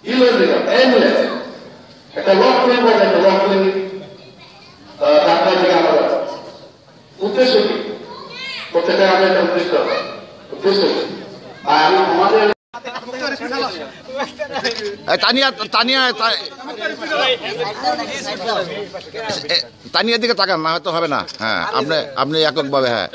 Illogical, endless একটা lock করবো, একটা লক করে তারপর থেকে আমরা উদ্দেশ্য কি প্রত্যেকটা আমাদের একটা উদ্দেশ্য উদ্দেশ্য আর আমি আমাদের তানিয়ার দিকে তাকান, না হয়তো হবে না। হ্যাঁ, আপনি এককভাবে। হ্যাঁ,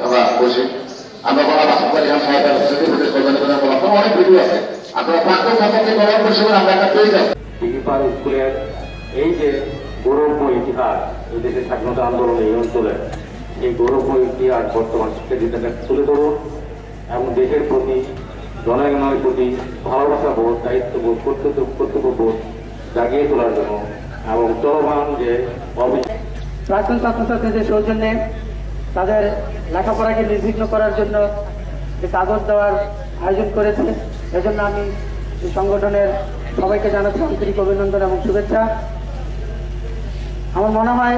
আমরা বসি, আমরা বলা অনেক ভিডিও আছে, আপনারা প্রাক্তন ছাত্রকে করার পরিষেবা আমরা একটা পেয়ে যাবো। স্কুলের এই যে গৌরবময় ইতিহাস, এই দেশের স্বাধীনতা আন্দোলন এই অঞ্চলের এই গৌরবময় ইতিহাস বর্তমান শিক্ষার্থীদের কাছে তুলে ধরুন এবং দেশের প্রতি জনগণের প্রতি ভালোবাসা বোধ, দায়িত্ববোধ, কর্তব্যবোধ জাগিয়ে তোলার জন্য এবং চলমান যে প্রাক্তন ছাত্রছাত্রীদের সৌজন্যে তাদের লেখাপড়াকে নির্বিঘ্ন করার জন্য যে কাগজ দেওয়ার আয়োজন করেছে, এজন্য আমি এই সংগঠনের সবাইকে জানাচ্ছি আন্তরিক অভিনন্দন এবং শুভেচ্ছা। আমার মনে হয়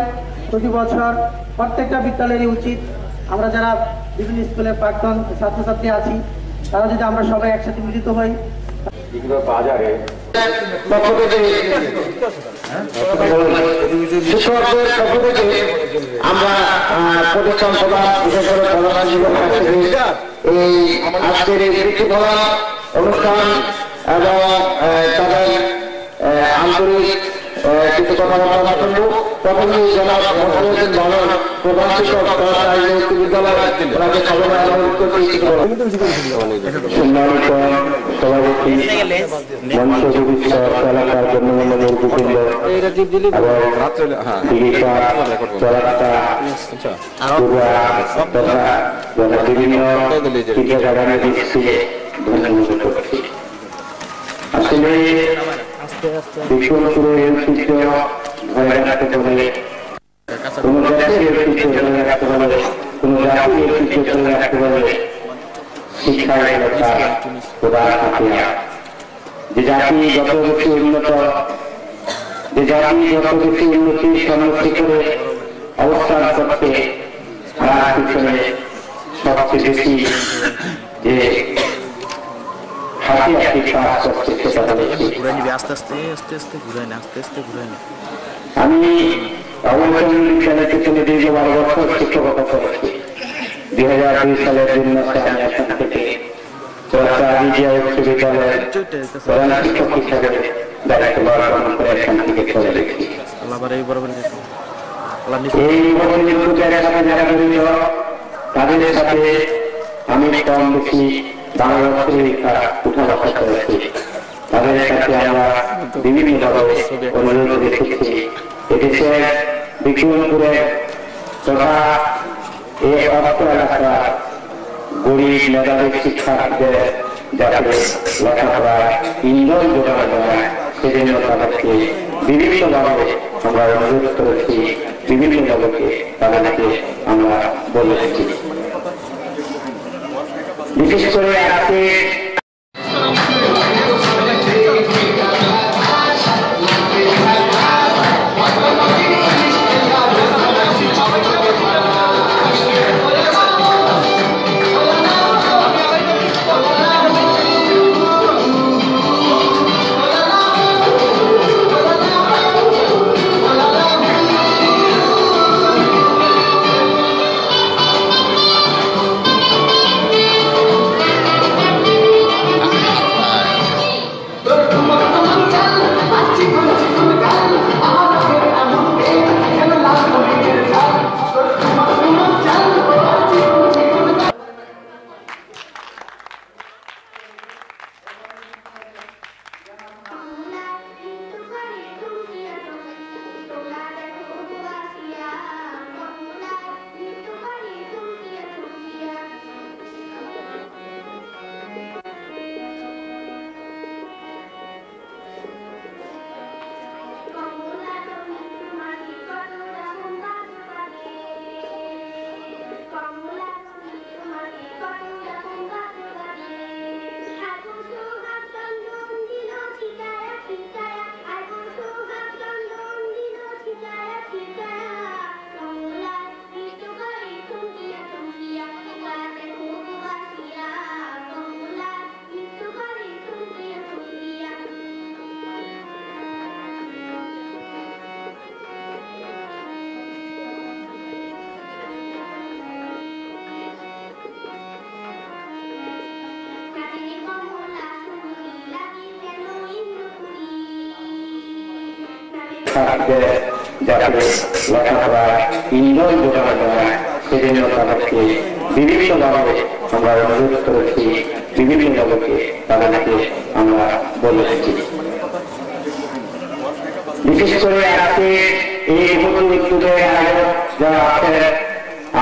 প্রতি বছর প্রত্যেকটা বিদ্যালয়েরই উচিত আমরা যারা বিভিন্ন স্কুলের প্রাক্তন ছাত্রছাত্রী আছি তারা যদি আমরা সবাই একসাথে মিলিত হই। বাজারে শিক্ষকদের পক্ষ থেকে আমরা প্রতিষ্ঠান সভা বিশেষ করে এই আজকের এই বৃত্তিফলন অনুষ্ঠান এবং তাদের আন্তরিক কিছু কথাবার্তা শুনবো। প্রথমেই জনাব মহসিন বানর প্রধান শিক্ষক বিদ্যালয় ওনাকে সভায় অনুরোধ করছি। সম্মানিত সভাপতি, মঞ্চ এলাকার গণ্যমান্য মুরব্বীবৃন্দ এবং বিভিন্ন শিক্ষাগারের দৃষ্টিতে ধন্যবাদ করছি। আসলে বিশ্বপুরের ঐতিহ্য ধরে রাখতে হলে, কোন দেশের ঐতিহ্য ধরে রাখতে হলে, কোন জাতির ঐতিহ্য ধরে রাখতে হলে শিক্ষার প্রধান হাতিয়ার। যে জাতি যত বেশি উন্নত, যে জাতি যত বেশি উন্নতির সম্মুখীন করে অবস্থান করতে, তার পিছনে সবচেয়ে বেশি যে হাতিয়ারটি কাজ করছে সেটা হচ্ছে আমি অবৈতনিক চ্যানেলকে চলে দীর্ঘ 12 বছর শিক্ষকতা করেছি। 2002 সালের জুন মাসে আমি এখান থেকে বিশ্ববিদ্যালয়ের প্রধান শিক্ষক হিসাবে দায়িত্ব পালন করে এখান থেকে চলে গেছি। এই যারা জড়িত তাদের সাথে আমি কম বেশি বাংলা লেখা উঠাবসা করেছি। তাদের সাথে আমরা বিভিন্নভাবে অনুরোধ রেখেছি এদেশের বিক্রমপুরের তথা এই অর্থ এলাকার গরিব মেধাবী শিক্ষার্থীদের যাতে লেখাপড়ার ইন্ধন যোগানো যায় সেজন্য তাদেরকে বিভিন্নভাবে আমরা অনুরোধ করেছি, বিভিন্নভাবে তাদেরকে আমরা বলেছি। বিশেষ করে আজকে ছাত্রছাত্রীদের যাতে লেখাপড়া ইনজয় যোগানো যায় সেজন্য তাদেরকে বিভিন্নভাবে আমরা অনুরোধ করেছি, বিভিন্নভাবে তাদেরকে আমরা বলেছি। বিশেষ করে আজকে এই উদ্যোগের আয়োজক যারা আছে,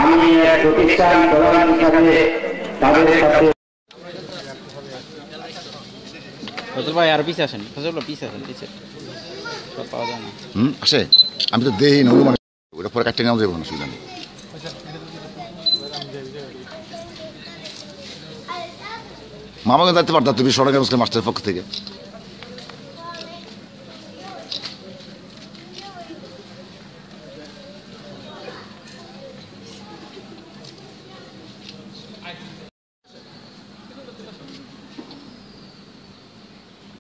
আমি প্রতিষ্ঠান প্রধান হিসাবে তাদের সাথে ফজল ভাই আর পিছে আসেন, ফজল ভাই পিছে আসেন, পিছে সব পাওয়া যায় না। আসে আমি তো দেই না, অনুমান ওটা পরে কাটতে নেওয়া যাবে না, সুবিধা নেই। মামাকে দায়িত্ব পারতাম তুমি সড়ক মাস্টারের পক্ষ থেকে।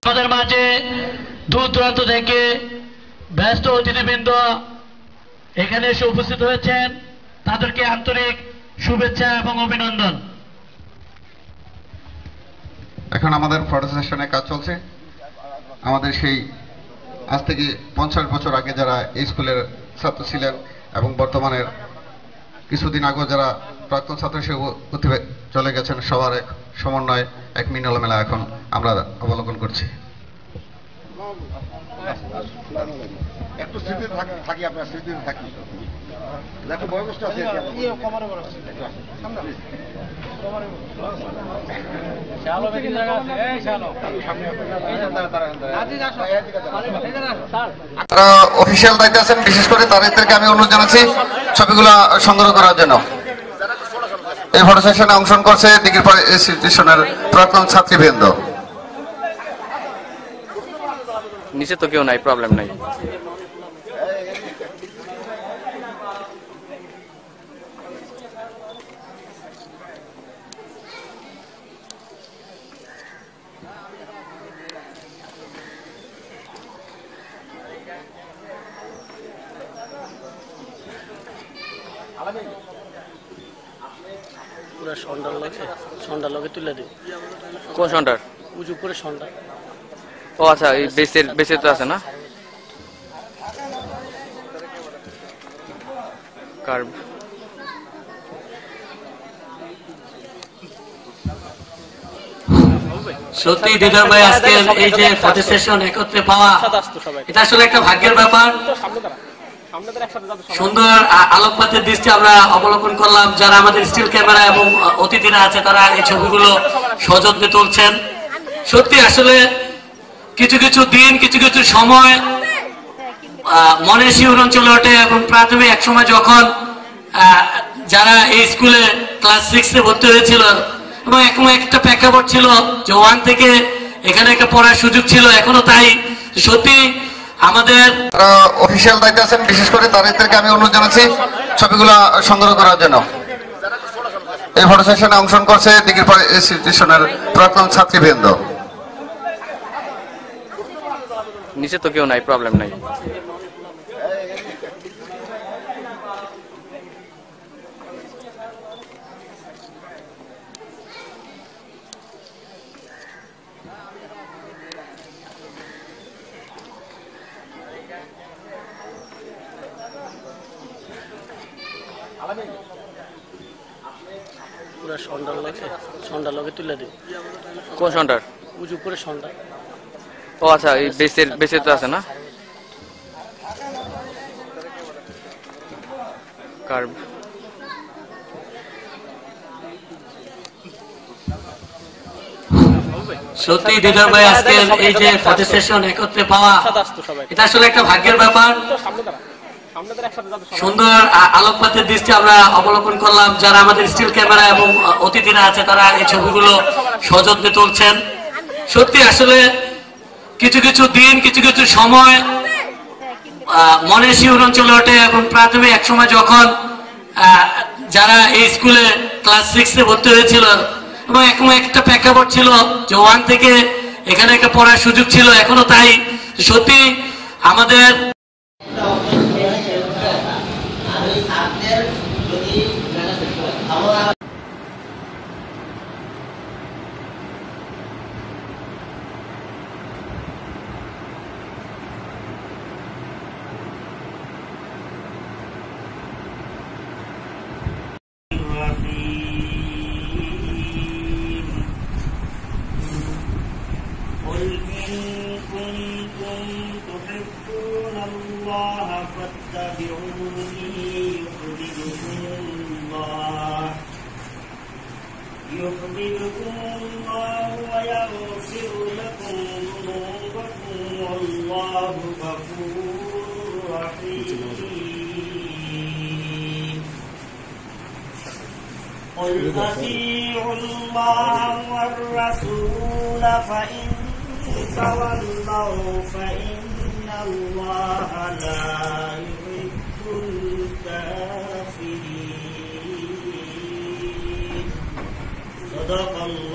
আমাদের মাঝে দূর দূরান্ত থেকে ব্যস্ত অতিথিবৃন্দ এখানে এসে উপস্থিত হয়েছেন, তাদেরকে আন্তরিক শুভেচ্ছা এবং অভিনন্দন। এখন আমাদের ফটো সেশনে কাজ চলছে। আমাদের সেই আজ থেকে 50 বছর আগে যারা এই স্কুলের ছাত্র ছিলেন এবং বর্তমানের কিছুদিন আগে যারা প্রাক্তন ছাত্র হিসেবে চলে গেছেন, সবার এক সমন্বয়, এক মিলন মেলা এখন আমরা অবলোকন করছি। একটু স্মৃতি থাকি, আপনার স্মৃতি থাকি, একটু বয়োজ্যেষ্ঠ আছে। অফিসিয়াল দায়িত্বে আছেন, বিশেষ করে তাদেরকে আমি অনুরোধ জানাচ্ছি ছবিগুলো সংগ্রহ করার জন্য। এই ফটো সেশনে অংশগ্রহণ করছে দিঘিরপাড় ইনস্টিটিউশনের প্রাক্তন ছাত্রীবৃন্দ। নিচে তো কেউ নাই, প্রবলেম নাই। পুরো সন্ডার লগে তুলে দিই। কোন সন্ডার? উঁচু করে সন্ডা। ও আচ্ছা, এই বেসের তো আছে না কার্ভ। সত্যি দিদার ভাই, আজকে এই যে ফটো সেশন একত্রে পাওয়া, এটা আসলে একটা ভাগ্যের ব্যাপার। সুন্দর আলোকপাতের দৃষ্টি আমরা অবলোকন করলাম। যারা আমাদের স্টিল ক্যামেরা এবং অতিথিরা আছে, তারা এই ছবিগুলো সযত্নে তুলছেন। সত্যি আসলে কিছু কিছু দিন, কিছু কিছু সময় মনে শিহরণ চলে ওঠে। এবং প্রাথমিক এক সময় যখন যারা এই স্কুলে ক্লাস 6-এ ভর্তি হয়েছিল, এবং এখন একটা প্রেক্ষাপট ছিল যে 1 থেকে এখানে একটা পড়ার সুযোগ ছিল, এখনো তাই। সত্যি আমাদের অফিসিয়াল দায়িত্বে আছেন, বিশেষ করে তাদেরকে আমি অনুরোধ জানাচ্ছি ছবিগুলো সংগ্রহ করার জন্য। এই ফটো সেশনে অংশগ্রহণ করছে দিঘিরপাড় ইনস্টিটিউশনের প্রাক্তন ছাত্রীবৃন্দ। নিচে তো কেউ নাই, প্রবলেম নাই। পুরো সন্ডার লগে তুলে দিই। কোন সন্ডার? উঁচু করে সন্ডা। ও আচ্ছা, এই বেসের তো আছে না কার্ভ। সত্যি দিদার ভাই, আজকে এই যে ফটো সেশন একত্রে পাওয়া, এটা আসলে একটা ভাগ্যের ব্যাপার। সুন্দর আলোকপাতের দৃষ্টি আমরা অবলোকন করলাম। যারা আমাদের স্টিল ক্যামেরা এবং অতিথিরা আছে, তারা এই ছবিগুলো সযত্নে তুলছেন। সত্যি আসলে কিছু কিছু দিন, কিছু কিছু সময় মনে শিহরণ চলে ওঠে। এবং প্রাথমিক এক সময় যখন যারা এই স্কুলে ক্লাস 6-এ ভর্তি হয়েছিল, এবং এখন একটা প্রেক্ষাপট ছিল যে 1 থেকে এখানে একটা পড়ার সুযোগ ছিল, এখনো তাই। সত্যি আমাদের يحببكم الله ويغفر لكم ذنوبكم والله غفور رحيم قل أطيعوا الله والرسول فإن تولوا فإن الله لا يحب الكافرين صدق الله